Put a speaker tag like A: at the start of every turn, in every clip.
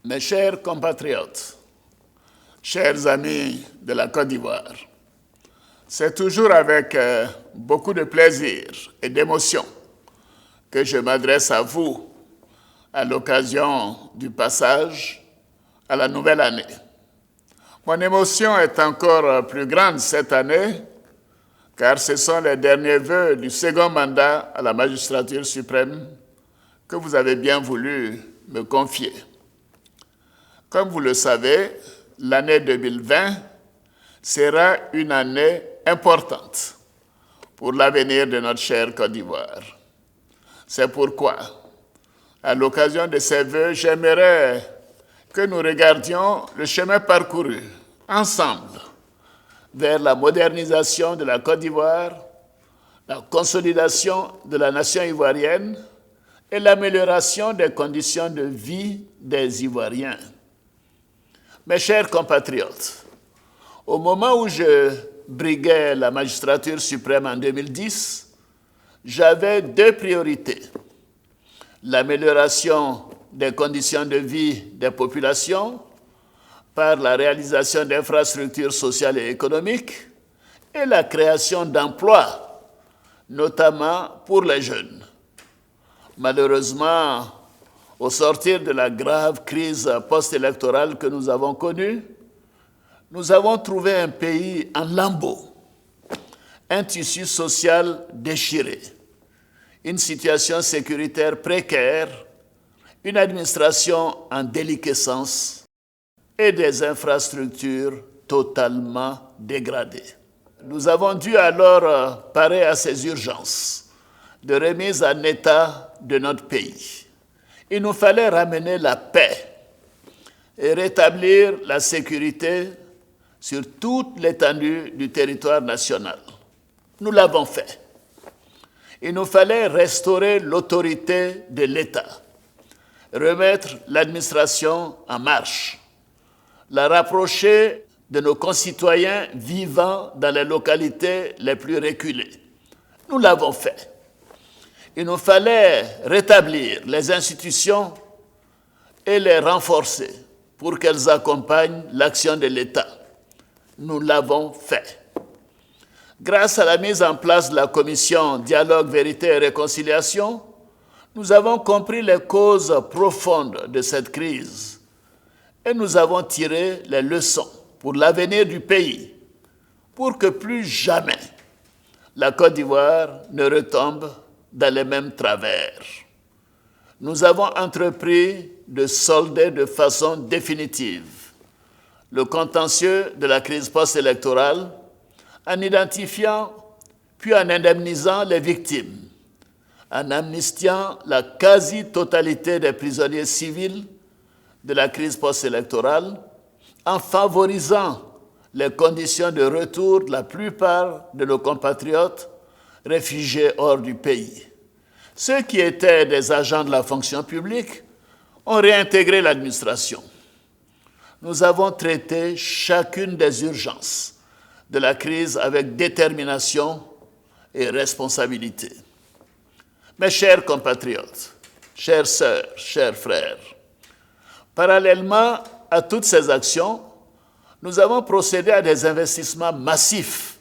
A: Mes chers compatriotes, chers amis de la Côte d'Ivoire, c'est toujours avec beaucoup de plaisir et d'émotion que je m'adresse à vous à l'occasion du passage à la nouvelle année. Mon émotion est encore plus grande cette année car ce sont les derniers vœux du second mandat à la magistrature suprême que vous avez bien voulu me confier. Comme vous le savez, l'année 2020 sera une année importante pour l'avenir de notre chère Côte d'Ivoire. C'est pourquoi, à l'occasion de ces vœux, j'aimerais que nous regardions le chemin parcouru ensemble vers la modernisation de la Côte d'Ivoire, la consolidation de la nation ivoirienne et l'amélioration des conditions de vie des Ivoiriens. Mes chers compatriotes, au moment où je briguais la magistrature suprême en 2010, j'avais deux priorités: l'amélioration des conditions de vie des populations par la réalisation d'infrastructures sociales et économiques et la création d'emplois, notamment pour les jeunes. Malheureusement, au sortir de la grave crise post-électorale que nous avons connue, nous avons trouvé un pays en lambeaux, un tissu social déchiré, une situation sécuritaire précaire, une administration en déliquescence et des infrastructures totalement dégradées. Nous avons dû alors parer à ces urgences de remise en état de notre pays. Il nous fallait ramener la paix et rétablir la sécurité sur toute l'étendue du territoire national. Nous l'avons fait. Il nous fallait restaurer l'autorité de l'État, remettre l'administration en marche, la rapprocher de nos concitoyens vivant dans les localités les plus reculées. Nous l'avons fait. Il nous fallait rétablir les institutions et les renforcer pour qu'elles accompagnent l'action de l'État. Nous l'avons fait. Grâce à la mise en place de la commission Dialogue, Vérité et Réconciliation, nous avons compris les causes profondes de cette crise et nous avons tiré les leçons pour l'avenir du pays, pour que plus jamais la Côte d'Ivoire ne retombe dans les mêmes travers. Nous avons entrepris de solder de façon définitive le contentieux de la crise post-électorale en identifiant puis en indemnisant les victimes, en amnistiant la quasi-totalité des prisonniers civils de la crise post-électorale, en favorisant les conditions de retour de la plupart de nos compatriotes réfugiés hors du pays. Ceux qui étaient des agents de la fonction publique ont réintégré l'administration. Nous avons traité chacune des urgences de la crise avec détermination et responsabilité. Mes chers compatriotes, chères sœurs, chers frères, parallèlement à toutes ces actions, nous avons procédé à des investissements massifs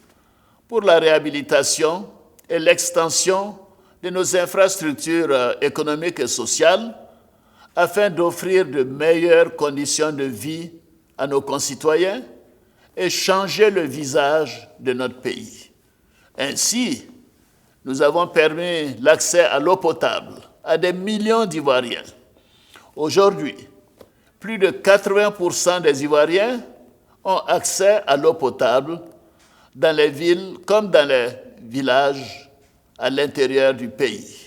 A: pour la réhabilitation et l'extension de nos infrastructures économiques et sociales afin d'offrir de meilleures conditions de vie à nos concitoyens et changer le visage de notre pays. Ainsi, nous avons permis l'accès à l'eau potable à des millions d'Ivoiriens. Aujourd'hui, plus de 80% des Ivoiriens ont accès à l'eau potable dans les villes comme dans les villages à l'intérieur du pays.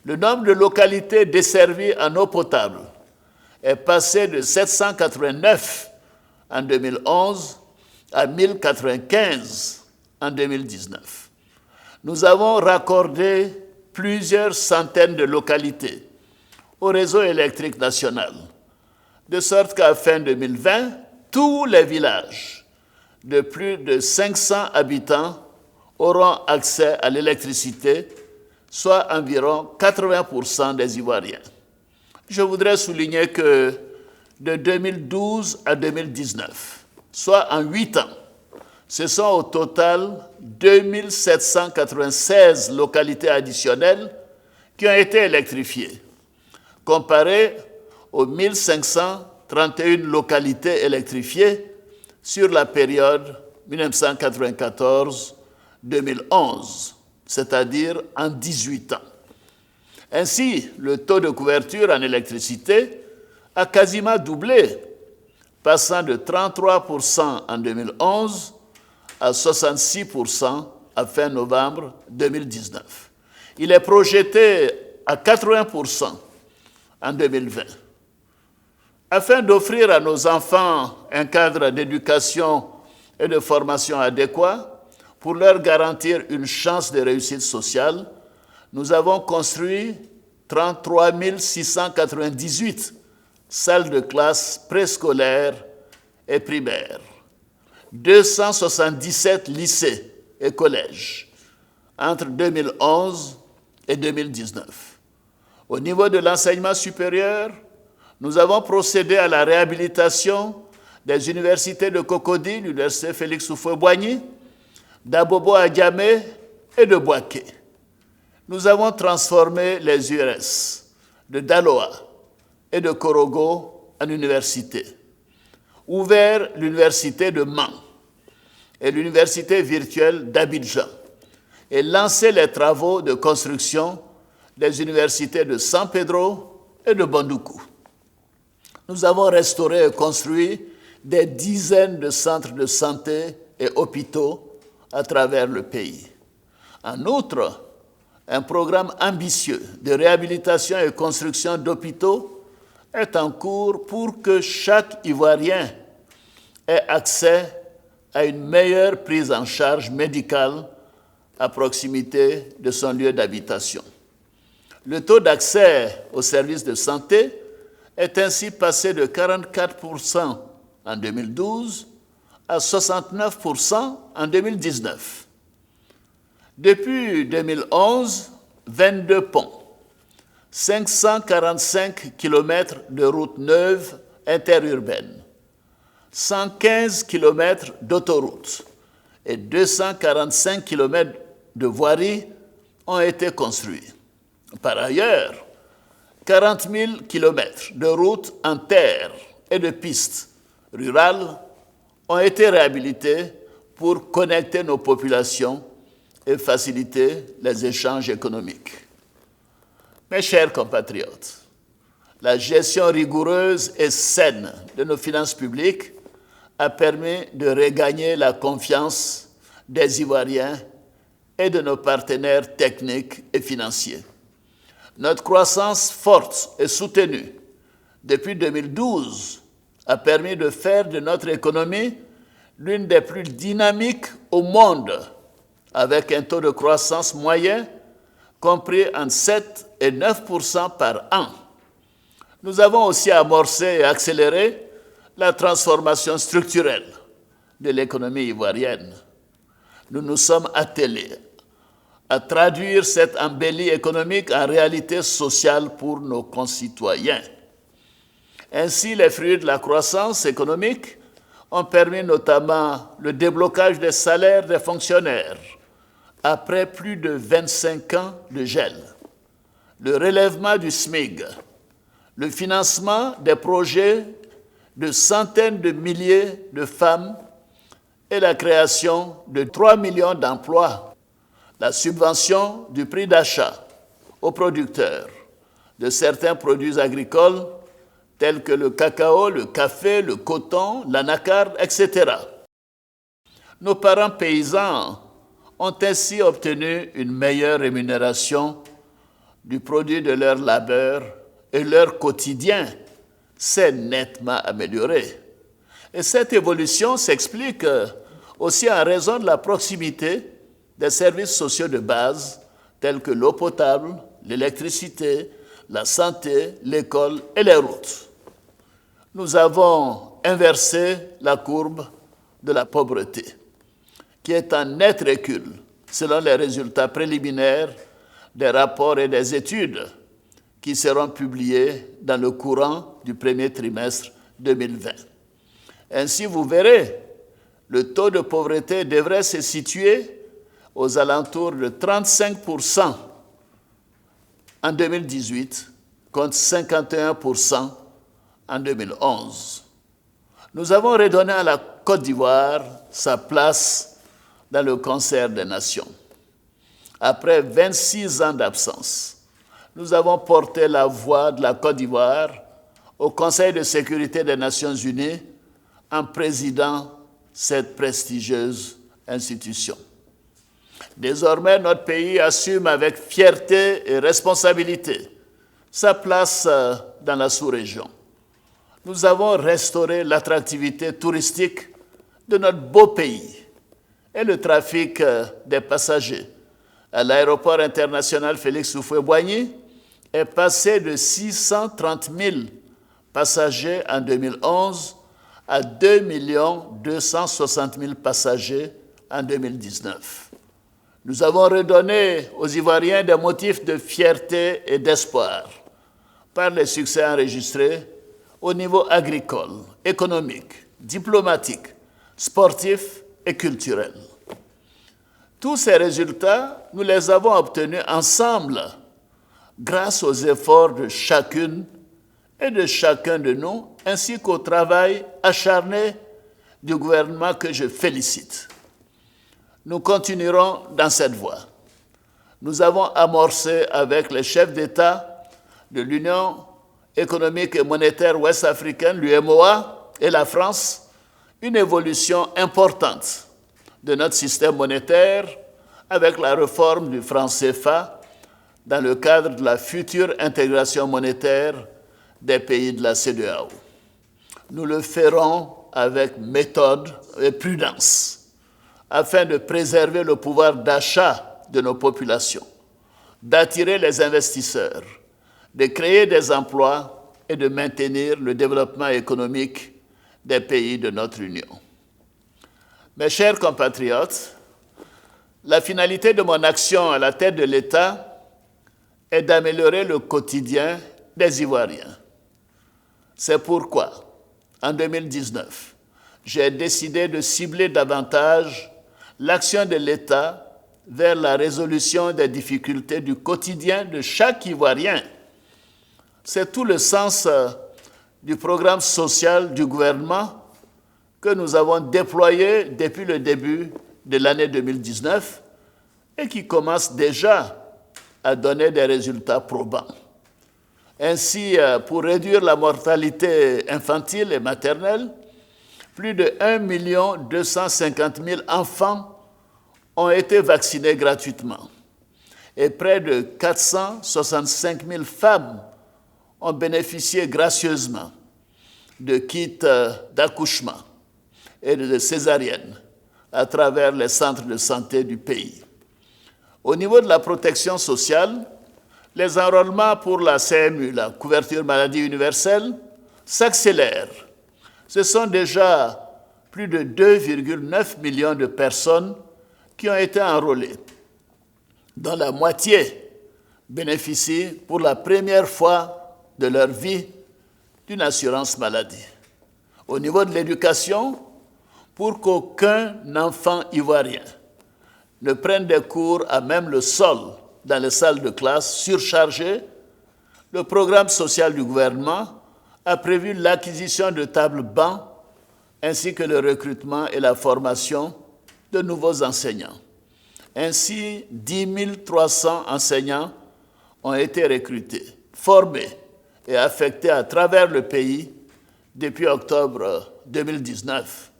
A: Le nombre de localités desservies en eau potable est passé de 789 en 2011 à 1095 en 2019. Nous avons raccordé plusieurs centaines de localités au réseau électrique national, de sorte qu'à fin 2020, tous les villages de plus de 500 habitants auront accès à l'électricité, soit environ 80% des Ivoiriens. Je voudrais souligner que de 2012 à 2019, soit en 8 ans. Ce sont au total 2796 localités additionnelles qui ont été électrifiées, comparé aux 1531 localités électrifiées sur la période 1994-2011, c'est-à-dire en 18 ans. Ainsi, le taux de couverture en électricité a quasiment doublé, passant de 33% en 2011 à 66% à fin novembre 2019. Il est projeté à 80% en 2020. Afin d'offrir à nos enfants un cadre d'éducation et de formation adéquat pour leur garantir une chance de réussite sociale, nous avons construit 33 698 salles de classe préscolaires et primaires, 277 lycées et collèges entre 2011 et 2019. Au niveau de l'enseignement supérieur, nous avons procédé à la réhabilitation des universités de Cocody, l'université Félix Houphouët-Boigny, d'Abobo à Diamé et de Bouaké. Nous avons transformé les URS de Daloa et de Korogo en université, ouvert l'université de Mans et l'université virtuelle d'Abidjan et lancé les travaux de construction des universités de San Pedro et de Bandoukou. Nous avons restauré et construit des dizaines de centres de santé et hôpitaux à travers le pays. En outre, un programme ambitieux de réhabilitation et construction d'hôpitaux est en cours pour que chaque Ivoirien ait accès à une meilleure prise en charge médicale à proximité de son lieu d'habitation. Le taux d'accès aux services de santé est ainsi passé de 44% en 2012 à 69% en 2019. Depuis 2011, 22 ponts, 545 km de routes neuves interurbaines, 115 km d'autoroutes et 245 km de voiries ont été construits. Par ailleurs, 40 000 km de routes en terre et de pistes rurales ont été réhabilités pour connecter nos populations et faciliter les échanges économiques. Mes chers compatriotes, la gestion rigoureuse et saine de nos finances publiques a permis de regagner la confiance des Ivoiriens et de nos partenaires techniques et financiers. Notre croissance forte et soutenue depuis 2012 a permis de faire de notre économie l'une des plus dynamiques au monde, avec un taux de croissance moyen compris entre 7 et 9% par an. Nous avons aussi amorcé et accéléré la transformation structurelle de l'économie ivoirienne. Nous nous sommes attelés à traduire cette embellie économique en réalité sociale pour nos concitoyens. Ainsi, les fruits de la croissance économique ont permis notamment le déblocage des salaires des fonctionnaires après plus de 25 ans de gel, le relèvement du SMIC, le financement des projets de centaines de milliers de femmes et la création de 3 millions d'emplois, la subvention du prix d'achat aux producteurs de certains produits agricoles tels que le cacao, le café, le coton, l'anacarde, etc. Nos parents paysans ont ainsi obtenu une meilleure rémunération du produit de leur labeur et leur quotidien s'est nettement amélioré. Et cette évolution s'explique aussi en raison de la proximité des services sociaux de base tels que l'eau potable, l'électricité, la santé, l'école et les routes. Nous avons inversé la courbe de la pauvreté, qui est en net recul selon les résultats préliminaires des rapports et des études qui seront publiés dans le courant du premier trimestre 2020. Ainsi, vous verrez, le taux de pauvreté devrait se situer aux alentours de 35% en 2018 contre 51% en 2011. Nous avons redonné à la Côte d'Ivoire sa place dans le concert des nations. Après 26 ans d'absence, nous avons porté la voix de la Côte d'Ivoire au Conseil de sécurité des Nations Unies en présidant cette prestigieuse institution. Désormais, notre pays assume avec fierté et responsabilité sa place dans la sous-région. Nous avons restauré l'attractivité touristique de notre beau pays et le trafic des passagers à l'aéroport international Félix Houphouët-Boigny est passé de 630 000 passagers en 2011 à 2 260 000 passagers en 2019. Nous avons redonné aux Ivoiriens des motifs de fierté et d'espoir par les succès enregistrés au niveau agricole, économique, diplomatique, sportif et culturel. Tous ces résultats, nous les avons obtenus ensemble grâce aux efforts de chacune et de chacun de nous, ainsi qu'au travail acharné du gouvernement que je félicite. Nous continuerons dans cette voie. Nous avons amorcé avec les chefs d'État de l'Union économique et monétaire ouest-africaine, l'UEMOA, et la France, une évolution importante de notre système monétaire avec la réforme du franc CFA dans le cadre de la future intégration monétaire des pays de la CEDEAO. Nous le ferons avec méthode et prudence afin de préserver le pouvoir d'achat de nos populations, d'attirer les investisseurs, de créer des emplois et de maintenir le développement économique des pays de notre Union. Mes chers compatriotes, la finalité de mon action à la tête de l'État est d'améliorer le quotidien des Ivoiriens. C'est pourquoi, en 2019, j'ai décidé de cibler davantage l'action de l'État vers la résolution des difficultés du quotidien de chaque Ivoirien. C'est tout le sens du programme social du gouvernement que nous avons déployé depuis le début de l'année 2019 et qui commence déjà à donner des résultats probants. Ainsi, pour réduire la mortalité infantile et maternelle, plus de 1 250 000 enfants ont été vaccinés gratuitement et près de 465 000 femmes ont bénéficié gracieusement de kits d'accouchement et de césariennes à travers les centres de santé du pays. Au niveau de la protection sociale, les enrôlements pour la CMU, la couverture maladie universelle, s'accélèrent. Ce sont déjà plus de 2,9 millions de personnes qui ont été enrôlées, dont la moitié bénéficient pour la première fois de leur vie d'une assurance maladie. Au niveau de l'éducation, pour qu'aucun enfant ivoirien ne prenne des cours à même le sol dans les salles de classe surchargées, le programme social du gouvernement a prévu l'acquisition de tables-bancs ainsi que le recrutement et la formation de nouveaux enseignants. Ainsi, 10 300 enseignants ont été recrutés, formés et affectés à travers le pays depuis octobre 2019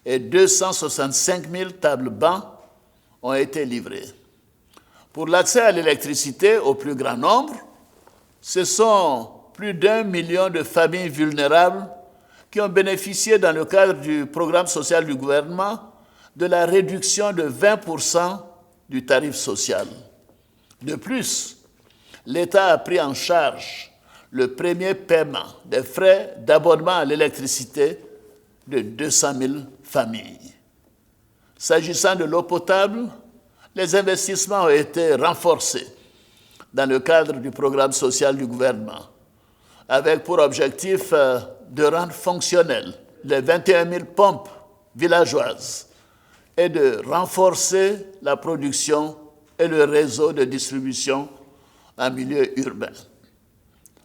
A: et 265 000 tables-bancs ont été livrés. Pour l'accès à l'électricité au plus grand nombre, ce sont plus d'1 million de familles vulnérables qui ont bénéficié dans le cadre du programme social du gouvernement de la réduction de 20% du tarif social. De plus, l'État a pris en charge le premier paiement des frais d'abonnement à l'électricité de 200 000 familles. S'agissant de l'eau potable, les investissements ont été renforcés dans le cadre du programme social du gouvernement, avec pour objectif de rendre fonctionnelles les 21 000 pompes villageoises et de renforcer la production et le réseau de distribution en milieu urbain.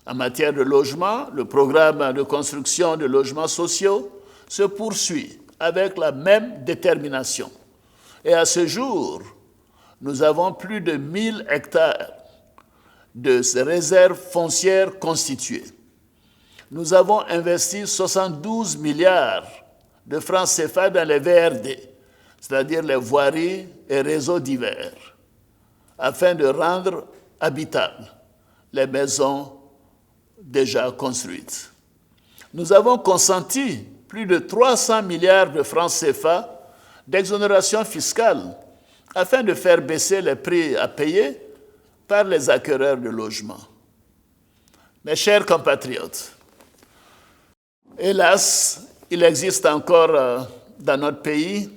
A: En matière de logement, le programme de construction de logements sociaux se poursuit avec la même détermination. Et à ce jour, nous avons plus de 1000 hectares de ces réserves foncières constituées. Nous avons investi 72 milliards de francs CFA dans les VRD, c'est-à-dire les voiries et réseaux divers, afin de rendre habitables les maisons déjà construites. Nous avons consenti plus de 300 milliards de francs CFA d'exonération fiscale afin de faire baisser les prix à payer par les acquéreurs de logements. Mes chers compatriotes, hélas, il existe encore dans notre pays,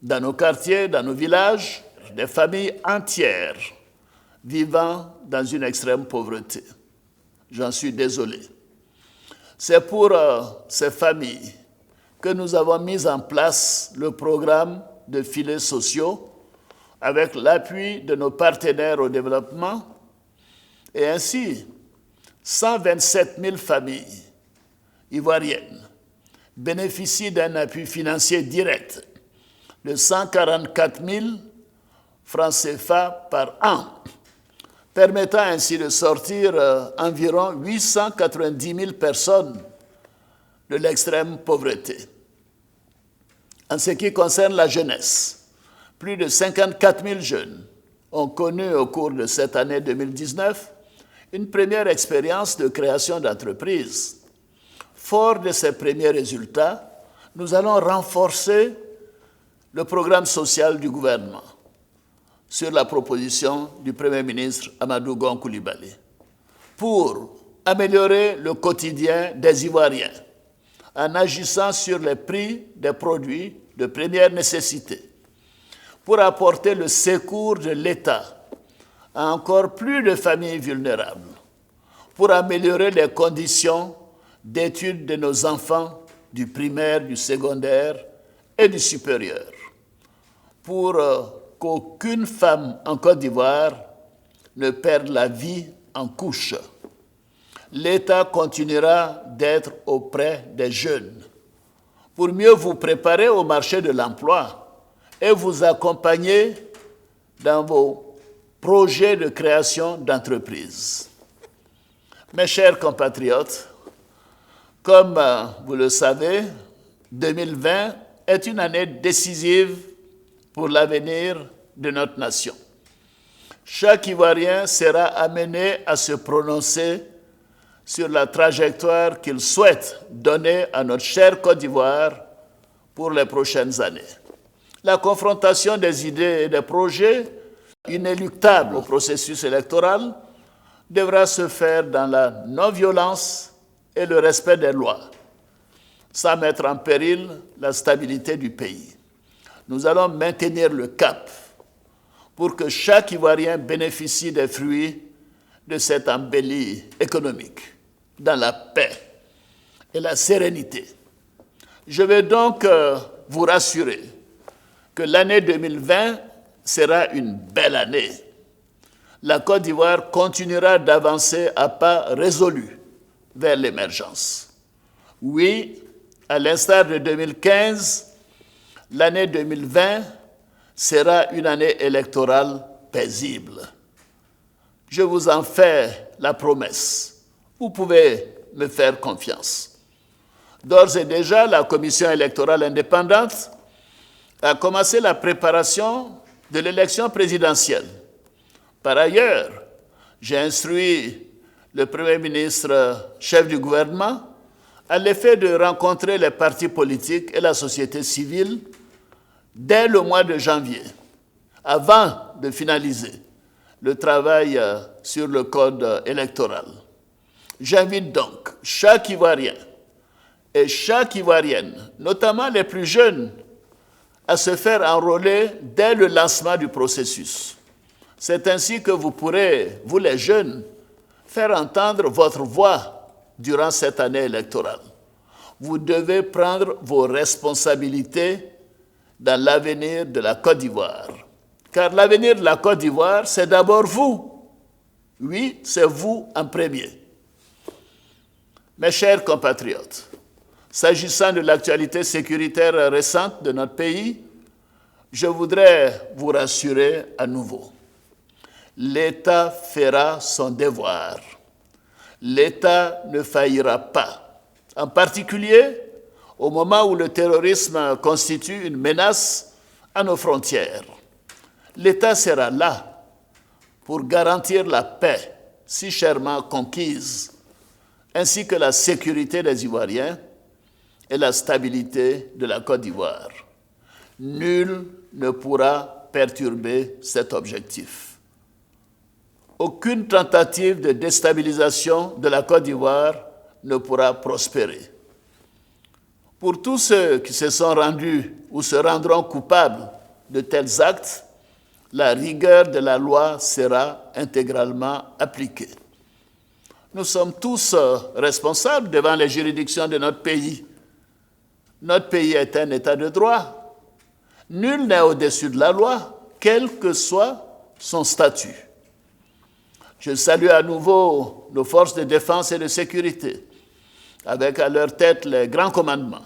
A: dans nos quartiers, dans nos villages, des familles entières vivant dans une extrême pauvreté. J'en suis désolé. C'est pour ces familles que nous avons mis en place le programme de filets sociaux avec l'appui de nos partenaires au développement. Et ainsi, 127 000 familles ivoiriennes bénéficient d'un appui financier direct de 144 000 francs CFA par an, permettant ainsi de sortir environ 890 000 personnes de l'extrême pauvreté. En ce qui concerne la jeunesse, plus de 54 000 jeunes ont connu au cours de cette année 2019 une première expérience de création d'entreprise. Fort de ces premiers résultats, nous allons renforcer le programme social du gouvernement sur la proposition du Premier ministre Amadou Gon Coulibaly pour améliorer le quotidien des Ivoiriens en agissant sur les prix des produits de première nécessité, pour apporter le secours de l'État à encore plus de familles vulnérables, pour améliorer les conditions d'études de nos enfants du primaire, du secondaire et du supérieur, pour qu'aucune femme en Côte d'Ivoire ne perde la vie en couche. L'État continuera d'être auprès des jeunes pour mieux vous préparer au marché de l'emploi et vous accompagner dans vos projets de création d'entreprises. Mes chers compatriotes, comme vous le savez, 2020 est une année décisive pour l'avenir de notre nation. Chaque Ivoirien sera amené à se prononcer sur la trajectoire qu'il souhaite donner à notre chère Côte d'Ivoire pour les prochaines années. La confrontation des idées et des projets inéluctables au processus électoral devra se faire dans la non-violence et le respect des lois, sans mettre en péril la stabilité du pays. Nous allons maintenir le cap pour que chaque Ivoirien bénéficie des fruits de cette embellie économique, dans la paix et la sérénité. Je vais donc vous rassurer que l'année 2020 sera une belle année. La Côte d'Ivoire continuera d'avancer à pas résolus vers l'émergence. Oui, à l'instar de 2015, l'année 2020 sera une année électorale paisible. Je vous en fais la promesse. Vous pouvez me faire confiance. D'ores et déjà, la Commission électorale indépendante a commencé la préparation de l'élection présidentielle. Par ailleurs, j'ai instruit le Premier ministre, chef du gouvernement, à l'effet de rencontrer les partis politiques et la société civile dès le mois de janvier, avant de finaliser le travail sur le code électoral. J'invite donc chaque Ivoirien et chaque Ivoirienne, notamment les plus jeunes, à se faire enrôler dès le lancement du processus. C'est ainsi que vous pourrez, vous les jeunes, faire entendre votre voix durant cette année électorale. vous devez prendre vos responsabilités dans l'avenir de la Côte d'Ivoire. Car l'avenir de la Côte d'Ivoire, c'est d'abord vous. Oui, c'est vous en premier. Mes chers compatriotes, s'agissant de l'actualité sécuritaire récente de notre pays, je voudrais vous rassurer à nouveau. L'État fera son devoir. L'État ne faillira pas. En particulier, au moment où le terrorisme constitue une menace à nos frontières. L'État sera là pour garantir la paix si chèrement conquise, ainsi que la sécurité des Ivoiriens et la stabilité de la Côte d'Ivoire. Nul ne pourra perturber cet objectif. Aucune tentative de déstabilisation de la Côte d'Ivoire ne pourra prospérer. Pour tous ceux qui se sont rendus ou se rendront coupables de tels actes, la rigueur de la loi sera intégralement appliquée. Nous sommes tous responsables devant les juridictions de notre pays. Notre pays est un État de droit. Nul n'est au-dessus de la loi, quel que soit son statut. Je salue à nouveau nos forces de défense et de sécurité, avec à leur tête les grands commandements,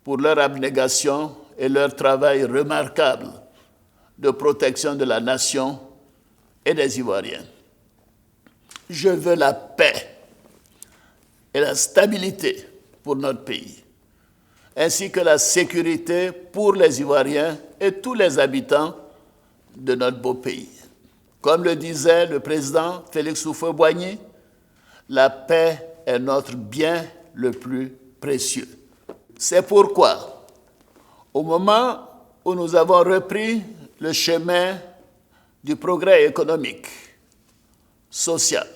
A: pour leur abnégation et leur travail remarquable de protection de la nation et des Ivoiriens. Je veux la paix et la stabilité pour notre pays, ainsi que la sécurité pour les Ivoiriens et tous les habitants de notre beau pays. Comme le disait le président Félix Houphouët-Boigny, la paix est notre bien le plus précieux. C'est pourquoi, au moment où nous avons repris le chemin du progrès économique, social,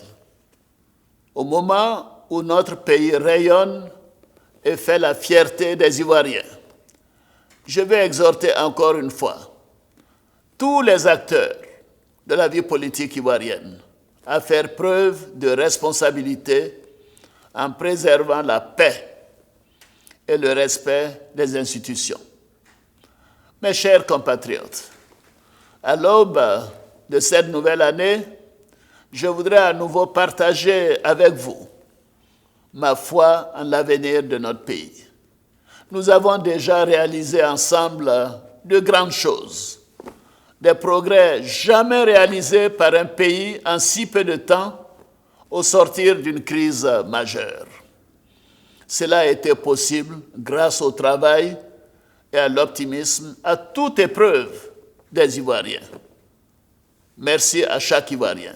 A: au moment où notre pays rayonne et fait la fierté des Ivoiriens, je vais exhorter encore une fois tous les acteurs de la vie politique ivoirienne à faire preuve de responsabilité en préservant la paix et le respect des institutions. Mes chers compatriotes, à l'aube de cette nouvelle année, je voudrais à nouveau partager avec vous ma foi en l'avenir de notre pays. Nous avons déjà réalisé ensemble de grandes choses, des progrès jamais réalisés par un pays en si peu de temps au sortir d'une crise majeure. Cela a été possible grâce au travail et à l'optimisme à toute épreuve des Ivoiriens. Merci à chaque Ivoirien.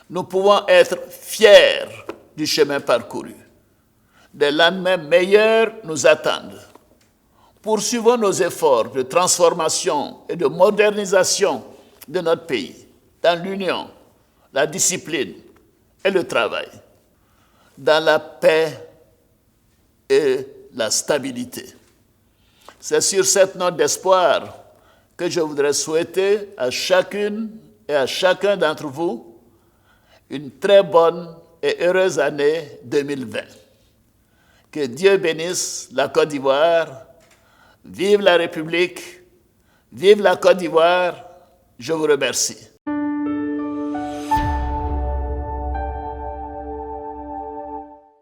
A: Nous pouvons être fiers du chemin parcouru. Des lendemains meilleurs nous attendent. Poursuivons nos efforts de transformation et de modernisation de notre pays dans l'union, la discipline et le travail, dans la paix et la stabilité. C'est sur cette note d'espoir que je voudrais souhaiter à chacune et à chacun d'entre vous une très bonne et heureuse année 2020. Que Dieu bénisse la Côte d'Ivoire. Vive la République, vive la Côte d'Ivoire. Je vous remercie.